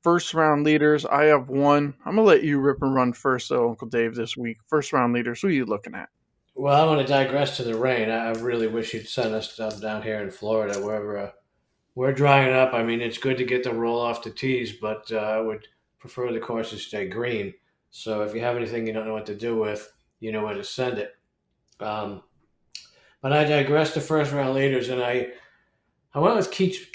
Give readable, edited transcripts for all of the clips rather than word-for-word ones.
First round leaders, I have one. I'm going to let you rip and run first, though, Uncle Dave, this week. First round leaders, who are you looking at? Well, I want to digress to the rain. I really wish you'd send us stuff down here in Florida. We're drying up. I mean, it's good to get the roll off the tees, but I would prefer the courses stay green. So if you have anything you don't know what to do with, you know where to send it. Um, but I digress to first round leaders, and I went with Keith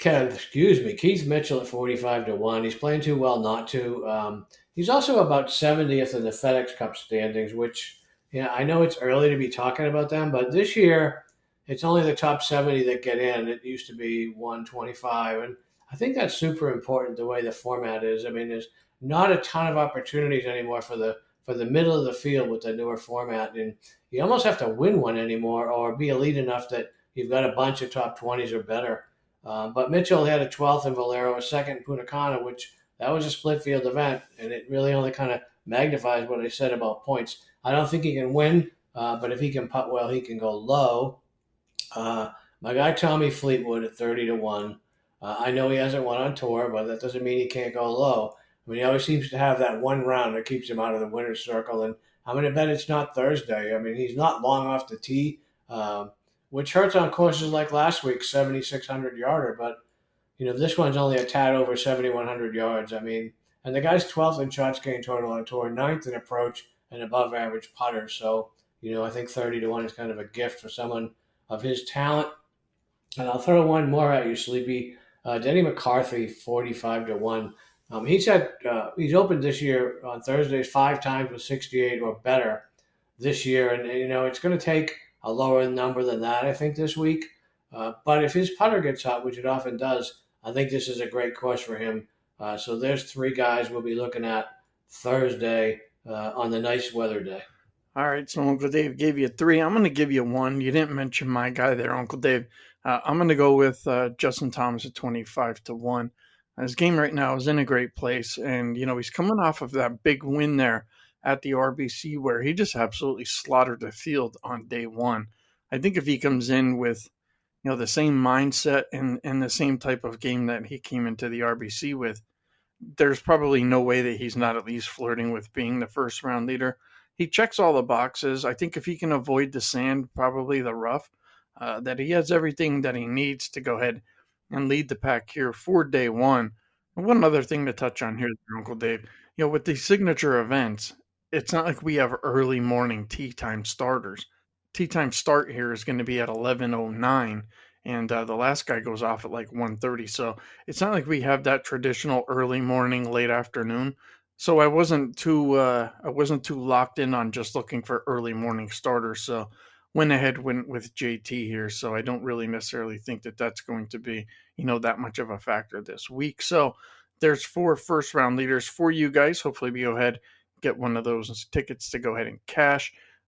Mitchell at 45 to 1. He's playing too well not to. He's also about 70th in the FedEx Cup standings, which I know it's early to be talking about them, but this year it's only the top 70 that get in. It used to be 125, and I think that's super important the way the format is. I mean, there's not a ton of opportunities anymore for the middle of the field with the newer format, and you almost have to win one anymore or be elite enough that you've got a bunch of top 20s or better. But Mitchell had a 12th in Valero, a second in Punta Cana, which that was a split field event, and it really only kind of magnifies what I said about points. I don't think he can win, but if he can putt well, he can go low. My guy Tommy Fleetwood at 30 to 1. I know he hasn't won on tour, but that doesn't mean he can't go low. I mean, he always seems to have that one round that keeps him out of the winner's circle, and I'm going to bet it's not Thursday. I mean, he's not long off the tee. Which hurts on courses like last week's 7,600 yarder. But this one's only a tad over 7,100 yards. I mean, and the guy's 12th in shots gained total on tour, ninth in approach, and above average putter. So I think 30 to 1 is kind of a gift for someone of his talent. And I'll throw one more at you, Sleepy. Denny McCarthy, 45 to 1. He's opened this year on Thursdays 5 times with 68 or better this year, and it's going to take a lower number than that, I think, this week. But if his putter gets hot, which it often does, I think this is a great course for him. So there's three guys we'll be looking at Thursday on the nice weather day. All right, so Uncle Dave gave you three. I'm going to give you one. You didn't mention my guy there, Uncle Dave. I'm going to go with Justin Thomas at 25 to 1. His game right now is in a great place, and he's coming off of that big win there at the RBC where he just absolutely slaughtered the field on day one. I think if he comes in with the same mindset and the same type of game that he came into the RBC with, there's probably no way that he's not at least flirting with being the first round leader. He checks all the boxes. I think if he can avoid the sand, probably the rough, that he has everything that he needs to go ahead and lead the pack here for day one. And one other thing to touch on here, Uncle Dave, with these signature events, it's not like we have early morning tee time starters. Tee time start here is going to be at 11:09, and the last guy goes off at like 1:30. So it's not like we have that traditional early morning, late afternoon. So I wasn't too locked in on just looking for early morning starters. So went with JT here. So I don't really necessarily think that that's going to be that much of a factor this week. So there's 4 first round leaders for you guys. Hopefully we go ahead get one of those tickets to go ahead and cash.